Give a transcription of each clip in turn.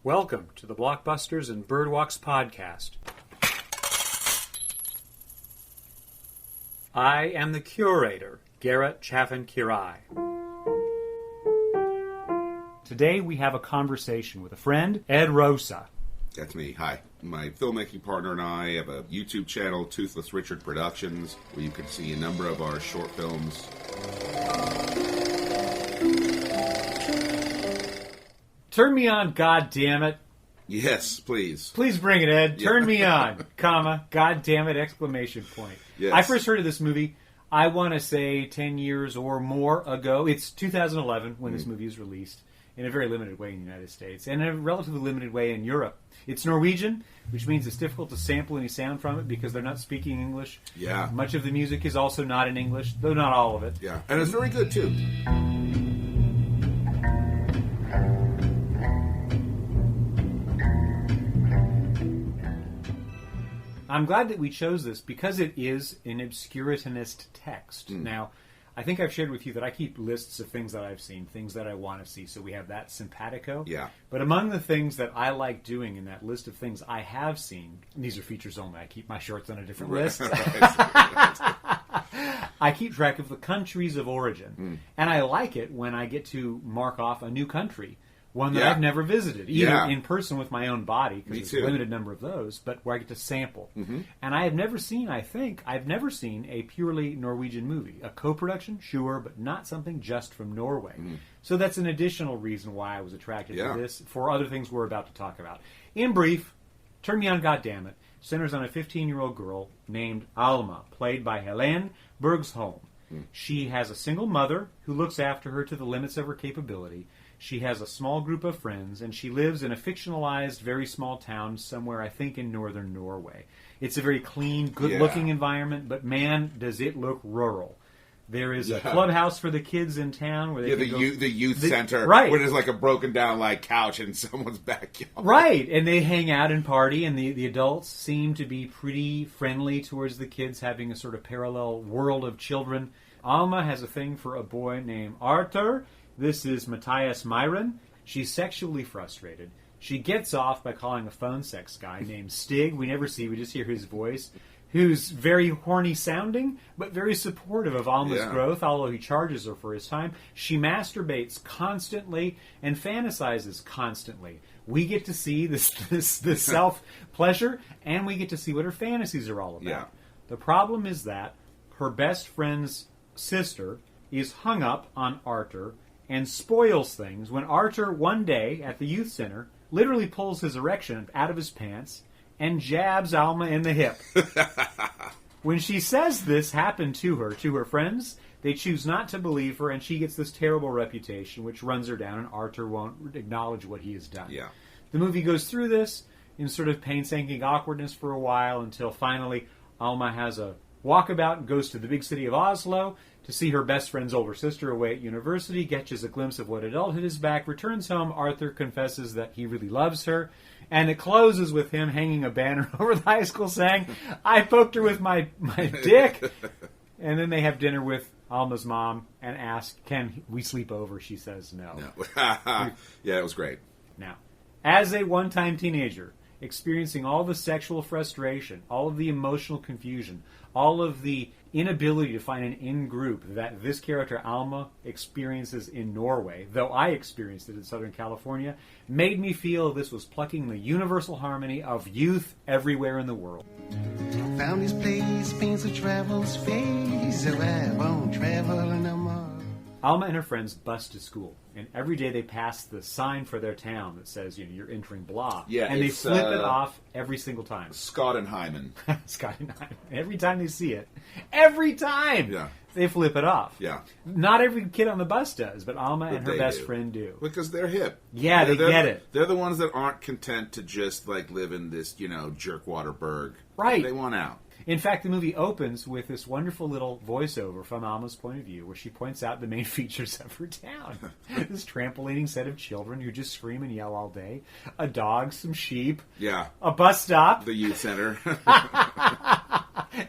Welcome to the Blockbusters and Birdwalks podcast. I am the curator, Garrett Chaffin-Quiray. Today we have a conversation with a friend, Ed Rosa. That's me. Hi. My filmmaking partner and I have a YouTube channel, Toothless Richard Productions, where you can see a number of our short films. Turn me on, goddammit. Yes, please. Please bring it, Ed. Turn me on, comma, goddammit, exclamation point. Yes. I first heard of this movie, I want to say 10 years or more ago. It's 2011 when this movie is released, in a very limited way in the United States, and in a relatively limited way in Europe. It's Norwegian, which means it's difficult to sample any sound from it because they're not speaking English. Yeah. Much of the music is also not in English, though not all of it. Yeah. And it's very good, too. I'm glad that we chose this because it is an obscurationist text. Now, I think I've shared with you that I keep lists of things that I've seen, things that I want to see, so we have that simpatico. Yeah. But among the things that I like doing in that list of things I have seen, and these are features only, I keep my shorts on a different list. I keep track of the countries of origin. And I like it when I get to mark off a new country. One that I've never visited, either in person with my own body, because there's a limited number of those, but where I get to sample. And I have never seen, I've never seen a purely Norwegian movie. A co-production, sure, but not something just from Norway. So that's an additional reason why I was attracted to this, for other things we're about to talk about. In brief, Turn Me On, Goddammit centers on a 15-year-old girl named Alma, played by Helene Bergsholm. She has a single mother who looks after her to the limits of her capability. She has a small group of friends, and she lives in a fictionalized, very small town somewhere, I think, in northern Norway. It's a very clean, good-looking environment, but man, does it look rural. There is a clubhouse for the kids in town where they can go... the youth center, right, where there's like a broken-down couch in someone's backyard. Right, and they hang out and party, and the adults seem to be pretty friendly towards the kids, having a sort of parallel world of children. Alma has a thing for a boy named Arthur. This is Matthias Myron. She's sexually frustrated. She gets off by calling a phone sex guy named Stig. We never see, we just hear his voice. Who's very horny sounding, but very supportive of Alma's growth, although he charges her for his time. She masturbates constantly and fantasizes constantly. We get to see this self-pleasure, and we get to see what her fantasies are all about. Yeah. The problem is that her best friend's sister is hung up on Arthur and spoils things when Arthur, one day at the youth center, literally pulls his erection out of his pants and jabs Alma in the hip. When she says this happened to her friends, they choose not to believe her, and she gets this terrible reputation, which runs her down, and Arthur won't acknowledge what he has done. Yeah. The movie goes through this in sort of painstaking awkwardness for a while, until finally Alma has a walkabout and goes to the big city of Oslo to see her best friend's older sister away at university, catches a glimpse of what adulthood is back, returns home. Arthur confesses that he really loves her, and it closes with him hanging a banner over the high school saying, "I poked her with my dick." And then they have dinner with Alma's mom and ask, "Can we sleep over?" She says no. Yeah, it was great. Now, as a one-time teenager, experiencing all the sexual frustration, all of the emotional confusion, all of the inability to find an in-group that this character Alma experiences in Norway, though I experienced it in Southern California, made me feel this was plucking the universal harmony of youth everywhere in the world. Found this place, means of travel's phase, so I won't travel no more. Alma and her friends bus to school, and every day they pass the sign for their town that says, you're entering blah. Yeah, and they flip it off every single time. Scott and Hyman. Scott and Hyman. Every time they see it. Every time! Yeah. They flip it off. Yeah. Not every kid on the bus does, but Alma and her best friend do. Because they're hip. Yeah, they get it. They're the ones that aren't content to just live in this, jerkwaterberg. Right. They want out. In fact, the movie opens with this wonderful little voiceover from Alma's point of view, where she points out the main features of her town. This trampolining set of children who just scream and yell all day. A dog, some sheep. Yeah. A bus stop. The youth center.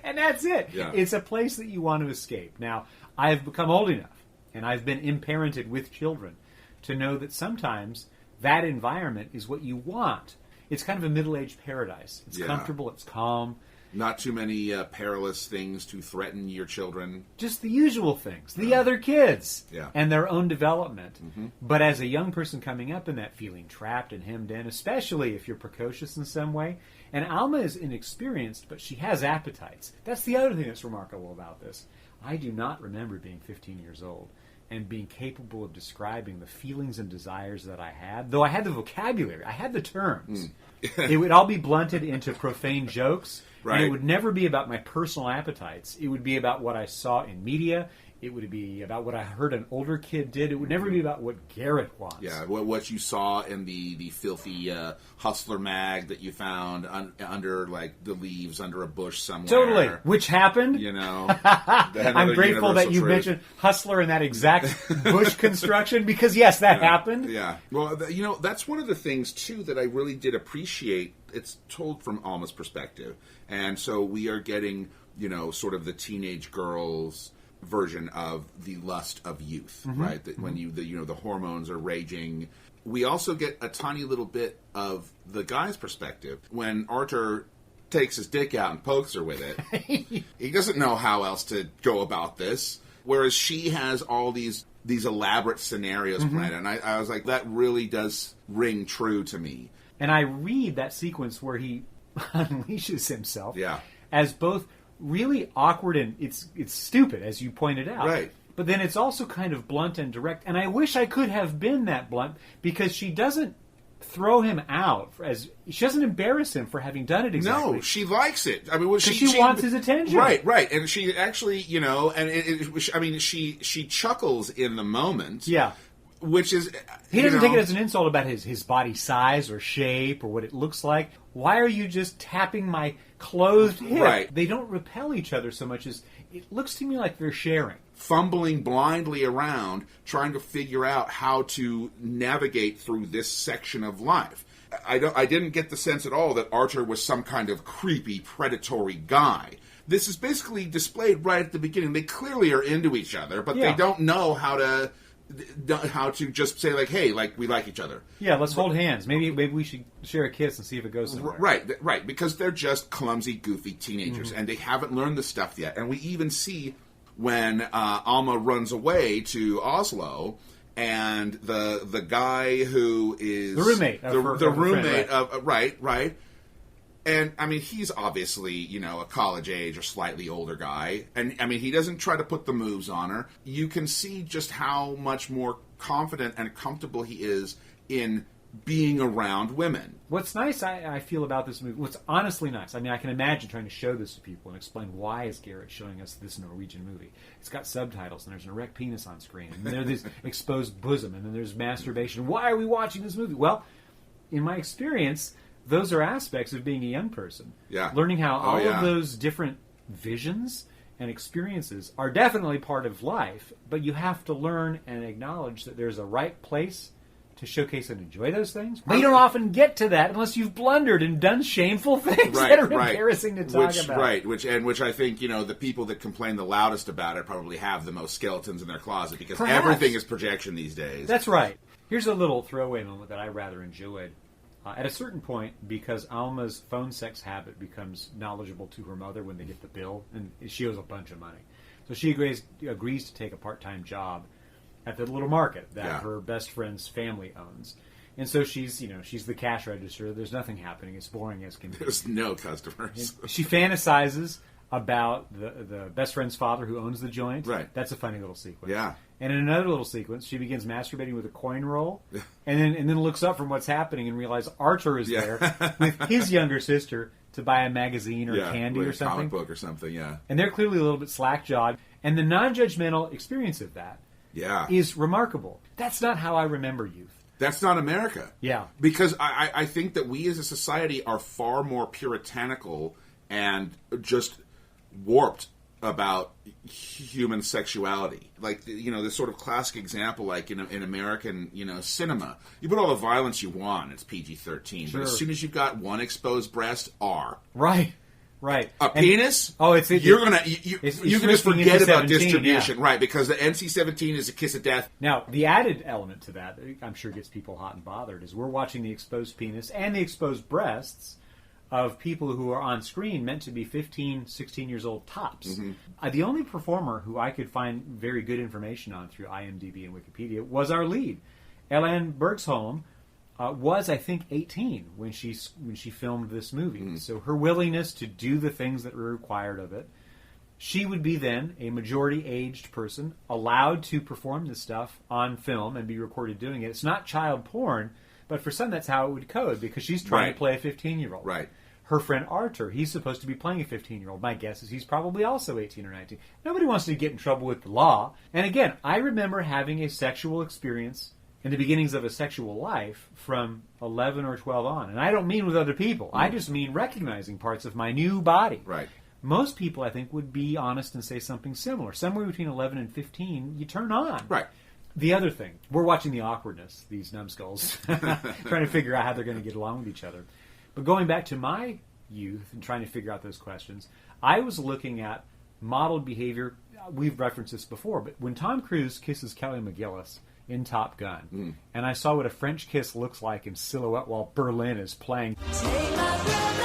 And that's it. Yeah. It's a place that you want to escape. Now, I've become old enough, and I've been imparented with children, to know that sometimes that environment is what you want. It's kind of a middle-aged paradise. It's comfortable, it's calm. Not too many perilous things to threaten your children. Just the usual things. The other kids. Yeah. And their own development. Mm-hmm. But as a young person coming up in that, feeling trapped and hemmed in, especially if you're precocious in some way, and Alma is inexperienced, but she has appetites. That's the other thing that's remarkable about this. I do not remember being 15 years old and being capable of describing the feelings and desires that I had. Though I had the vocabulary, I had the terms. It would all be blunted into profane jokes. Right. And it would never be about my personal appetites. It would be about what I saw in media. It would be about what I heard an older kid did. It would never be about what Garrett wants. Yeah, what you saw in the filthy Hustler mag that you found under like the leaves under a bush somewhere. Totally, which happened. You know, I'm grateful that you mentioned Hustler in that exact bush construction because yes, that happened. Yeah, well, that's one of the things too that I really did appreciate. It's told from Alma's perspective, and so we are getting sort of the teenage girls version of the lust of youth, right? That when the hormones are raging. We also get a tiny little bit of the guy's perspective when Arthur takes his dick out and pokes her with it. He doesn't know how else to go about this, whereas she has all these elaborate scenarios planned, and I was like, that really does ring true to me. And I read that sequence where he unleashes himself as both really awkward and it's stupid, as you pointed out. Right. But then it's also kind of blunt and direct. And I wish I could have been that blunt because she doesn't throw him out. She doesn't embarrass him for having done it exactly. No, she likes it. I mean, she wants his attention. Right. And she actually, she chuckles in the moment. Yeah. Which is... He doesn't take it as an insult about his body size or shape or what it looks like. Why are you just tapping my clothed hip? Right. They don't repel each other so much as... It looks to me like they're sharing. Fumbling blindly around, trying to figure out how to navigate through this section of life. I didn't get the sense at all that Arthur was some kind of creepy, predatory guy. This is basically displayed right at the beginning. They clearly are into each other, but they don't know how to just say, like, hey, like, we like each other. Yeah, let's hold hands. Maybe we should share a kiss and see if it goes somewhere. Right, because they're just clumsy, goofy teenagers, and they haven't learned this stuff yet. And we even see when Alma runs away to Oslo, and the guy who is... The roommate. The roommate of... Right. And, I mean, he's obviously, a college-age or slightly older guy. And, I mean, he doesn't try to put the moves on her. You can see just how much more confident and comfortable he is in being around women. What's nice, I feel, about this movie, what's honestly nice, I mean, I can imagine trying to show this to people and explain why is Garrett showing us this Norwegian movie. It's got subtitles, and there's an erect penis on screen, and there's this exposed bosom, and then there's masturbation. Why are we watching this movie? Well, in my experience... Those are aspects of being a young person. Yeah. Learning how all of those different visions and experiences are definitely part of life, but you have to learn and acknowledge that there's a right place to showcase and enjoy those things. But you don't often get to that unless you've blundered and done shameful things that are embarrassing to talk about. Right, which I think, the people that complain the loudest about it probably have the most skeletons in their closet because everything is projection these days. That's right. Here's a little throwaway moment that I rather enjoyed. At a certain point, because Alma's phone sex habit becomes knowledgeable to her mother when they get the bill, and she owes a bunch of money. So she agrees to take a part-time job at the little market that her best friend's family owns. And so she's the cash register. There's nothing happening. It's boring as can be. There's no customers. And she fantasizes about the best friend's father who owns the joint. Right. That's a funny little sequence. Yeah. And in another little sequence, she begins masturbating with a coin roll, and then looks up from what's happening and realizes Arthur is there with his younger sister to buy a magazine or candy or something. Comic book or something, yeah. And they're clearly a little bit slack-jawed. And the non-judgmental experience of that is remarkable. That's not how I remember youth. That's not America. Yeah. Because I think that we as a society are far more puritanical and just warped about human sexuality. Like, this sort of classic example, like in American, cinema. You put all the violence you want, it's PG-13. Sure. But as soon as you've got one exposed breast, R. Right. Right. A penis? Oh, you're gonna you can just forget about distribution, yeah. right? Because the NC-17 is a kiss of death. Now, the added element to that, I'm sure gets people hot and bothered, is we're watching the exposed penis and the exposed breasts of people who are on screen meant to be 15, 16 years old tops. Mm-hmm. The only performer who I could find very good information on through IMDb and Wikipedia was our lead, Ellen Bergsholm. Was, I think, 18 when she filmed this movie. Mm. So her willingness to do the things that were required of it, she would be then a majority-aged person allowed to perform this stuff on film and be recorded doing it. It's not child porn, but for some that's how it would code because she's trying to play a 15-year-old. Right. Her friend Arthur, he's supposed to be playing a 15-year-old. My guess is he's probably also 18 or 19. Nobody wants to get in trouble with the law. And again, I remember having a sexual experience in the beginnings of a sexual life from 11 or 12 on. And I don't mean with other people. Mm. I just mean recognizing parts of my new body. Right. Most people, I think, would be honest and say something similar. Somewhere between 11 and 15, you turn on. Right. The other thing, we're watching the awkwardness, these numbskulls, trying to figure out how they're going to get along with each other. But going back to my youth and trying to figure out those questions, I was looking at modeled behavior. We've referenced this before, but when Tom Cruise kisses Kelly McGillis in Top Gun, and I saw what a French kiss looks like in silhouette while Berlin is playing. Take my breath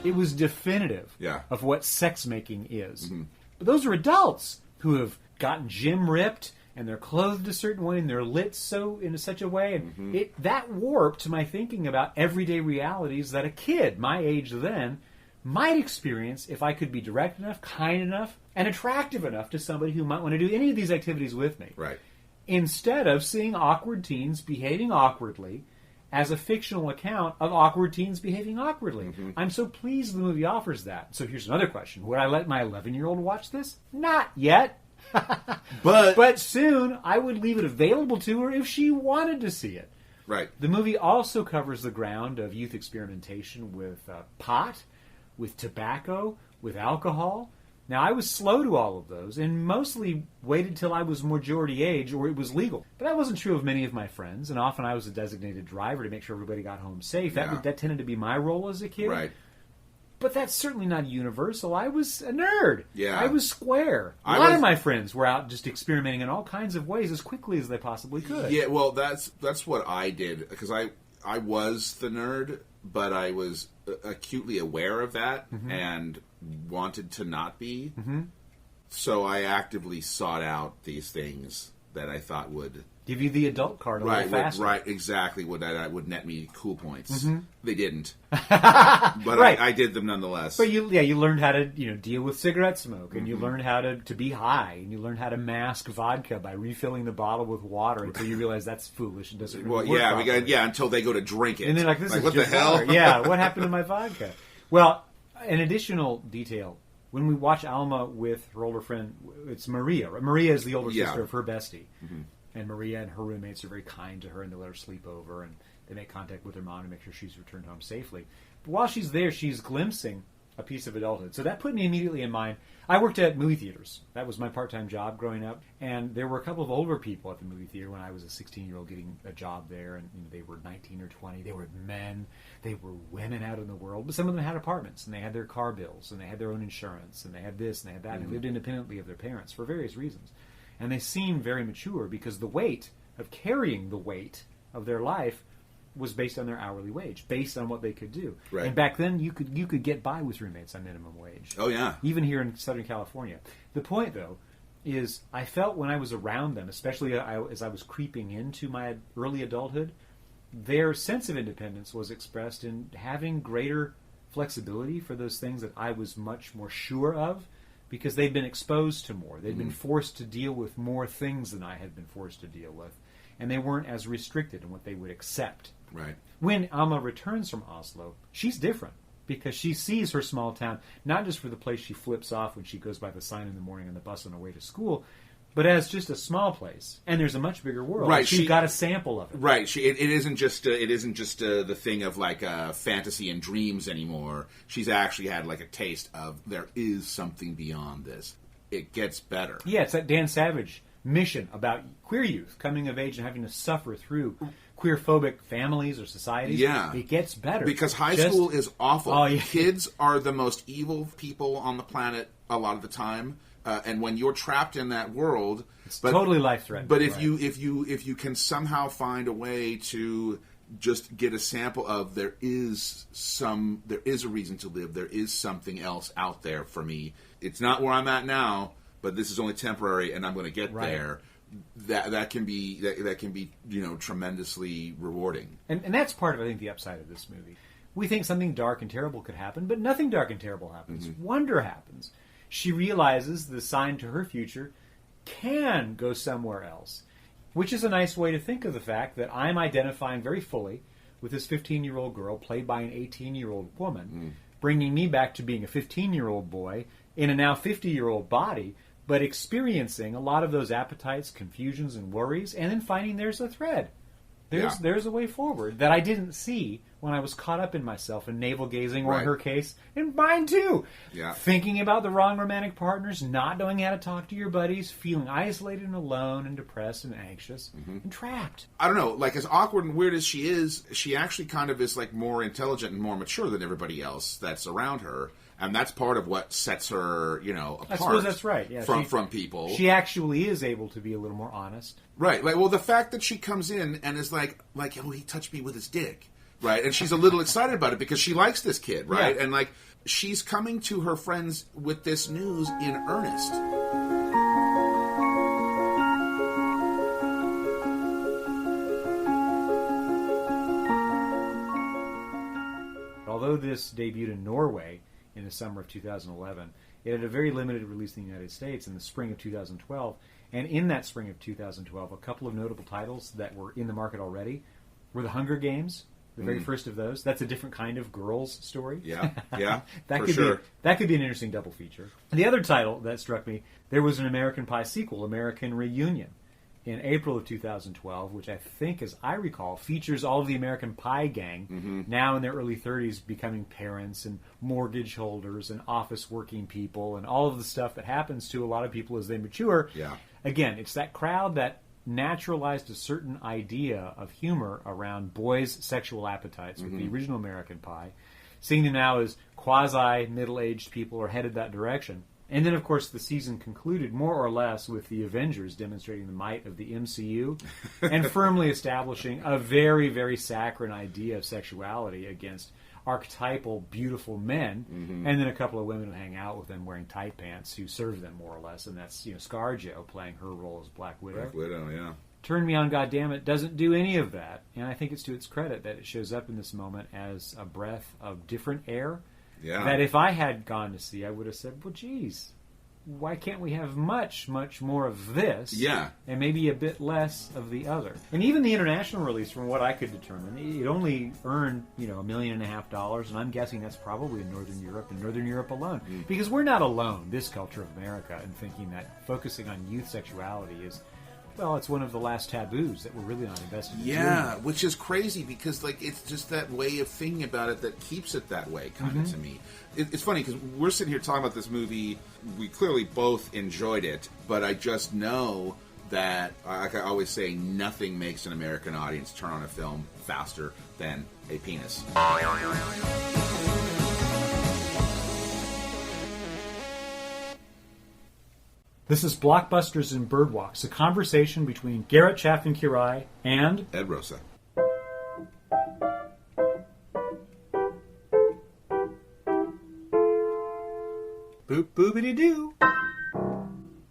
away. It was definitive of what sex making is. Mm-hmm. But those are adults who have gotten gym ripped and they're clothed a certain way and they're lit in such a way, and that warped my thinking about everyday realities that a kid my age then might experience if I could be direct enough, kind enough, and attractive enough to somebody who might want to do any of these activities with me. Right. Instead of seeing awkward teens behaving awkwardly as a fictional account of awkward teens behaving awkwardly. Mm-hmm. I'm so pleased the movie offers that. So here's another question. Would I let my 11-year-old watch this? Not yet. But soon I would leave it available to her if she wanted to see it. Right. The movie also covers the ground of youth experimentation with pot, with tobacco, with alcohol. Now, I was slow to all of those and mostly waited till I was majority age or it was legal. But that wasn't true of many of my friends, and often I was a designated driver to make sure everybody got home safe. That tended to be my role as a kid. Right. But that's certainly not universal. I was a nerd. Yeah. I was square. A lot of my friends were out just experimenting in all kinds of ways as quickly as they possibly could. Yeah, well, that's what I did, because I was the nerd, but I was acutely aware of that and wanted to not be. Mm-hmm. So I actively sought out these things that I thought would give you the adult card a little faster. Right, exactly. That would net me cool points. Mm-hmm. They didn't, but I did them nonetheless. But you learned how to deal with cigarette smoke, and you learned how to be high, and you learned how to mask vodka by refilling the bottle with water until you realize that's foolish and doesn't really work properly. Until they go to drink it, and they're like, "This is what just the hell?" Water. Yeah, what happened to my vodka? Well, an additional detail. When we watch Alma with her older friend, it's Maria. Maria is the older sister of her bestie. Mm-hmm. And Maria and her roommates are very kind to her, and they let her sleep over, and they make contact with her mom to make sure she's returned home safely. But while she's there, she's glimpsing a piece of adulthood. So that put me immediately in mind. I worked at movie theaters. That was my part-time job growing up. And there were a couple of older people at the movie theater when I was a 16-year-old getting a job there. And they were 19 or 20. They were men. They were women out in the world. But some of them had apartments, and they had their car bills, and they had their own insurance, and they had this, and they had that. And they lived independently of their parents for various reasons. And they seemed very mature because the weight of carrying the weight of their life was based on their hourly wage, based on what they could do. Right. And back then, you could get by with roommates on minimum wage. Oh, yeah. Even here in Southern California. The point, though, is I felt when I was around them, especially as I was creeping into my early adulthood, their sense of independence was expressed in having greater flexibility for those things that I was much more sure of, because they'd been exposed to more. They'd been forced to deal with more things than I had been forced to deal with. And they weren't as restricted in what they would accept. Right. When Alma returns from Oslo, she's different because she sees her small town, not just for the place she flips off when she goes by the sign in the morning on the bus on her way to school, but as just a small place. And there's a much bigger world. Right. She got a sample of it. Right. It isn't just the thing of like fantasy and dreams anymore. She's actually had like a taste of there is something beyond this. It gets better. Yeah, it's that Dan Savage mission about queer youth coming of age and having to suffer through queer-phobic families or societies, it gets better. Because high school is awful. Oh, yeah. Kids are the most evil people on the planet a lot of the time, and when you're trapped in that world, it's totally life-threatening. But if you can somehow find a way to just get a sample of there is a reason to live, there is something else out there for me. It's not where I'm at now, but this is only temporary, and I'm going to get there. That can be tremendously rewarding. And that's part of, I think, the upside of this movie. We think something dark and terrible could happen, but nothing dark and terrible happens. Wonder happens. She realizes the sign to her future can go somewhere else, which is a nice way to think of the fact that I'm identifying very fully with this 15-year-old girl played by an 18-year-old woman, bringing me back to being a 15-year-old boy in a now 50-year-old body, but experiencing a lot of those appetites, confusions, and worries, and then finding there's a thread. There's a way forward that I didn't see when I was caught up in myself and navel-gazing, or in her case, and mine too. Thinking about the wrong romantic partners, not knowing how to talk to your buddies, feeling isolated and alone and depressed and anxious and trapped. I don't know, like as awkward and weird as she is, she actually kind of is like more intelligent and more mature than everybody else that's around her. And that's part of what sets her, apart. I suppose that's right. Yeah, from people. She actually is able to be a little more honest. Right. Like, well, the fact that she comes in and is like, oh, he touched me with his dick, right? And she's a little excited about it because she likes this kid, right? And like, she's coming to her friends with this news in earnest. Although this debuted in Norway in the summer of 2011, it had a very limited release in the United States in the spring of 2012. And in that spring of 2012, a couple of notable titles that were in the market already were The Hunger Games, the very first of those. That's a different kind of girls story. Yeah, that for could sure. That could be an interesting double feature. And the other title that struck me, there was an American Pie sequel, American Reunion, in April of 2012, which I think, as I recall, features all of the American Pie gang, now in their early 30s, becoming parents and mortgage holders and office working people and all of the stuff that happens to a lot of people as they mature. Again, it's that crowd that naturalized a certain idea of humor around boys' sexual appetites with the original American Pie. Seeing them now as quasi-middle-aged people are headed that direction. And then, of course, the season concluded more or less with the Avengers demonstrating the might of the MCU and firmly establishing a very, very saccharine idea of sexuality against archetypal, beautiful men, and then a couple of women who hang out with them wearing tight pants who serve them more or less, and that's Giorgio playing her role as Black Widow. Black Widow, yeah. Turn Me On, Goddammit doesn't do any of that, and I think it's to its credit that it shows up in this moment as a breath of different air. That if I had gone to see, I would have said, well, geez, why can't we have much, much more of this? And maybe a bit less of the other. And even the international release, from what I could determine, it only earned, $1.5 million, and I'm guessing that's probably in Northern Europe, and Northern Europe alone. Because we're not alone, this culture of America, in thinking that focusing on youth sexuality is, well, it's one of the last taboos that we're really not invested in. Yeah, which is crazy because, it's just that way of thinking about it that keeps it that way, kind of, to me. It's funny because we're sitting here talking about this movie. We clearly both enjoyed it, but I just know that, like I always say, nothing makes an American audience turn on a film faster than a penis. This is Blockbusters and Birdwalks, a conversation between Garrett Chaffin-Quiray and Ed Rosa. Boop boopity doo.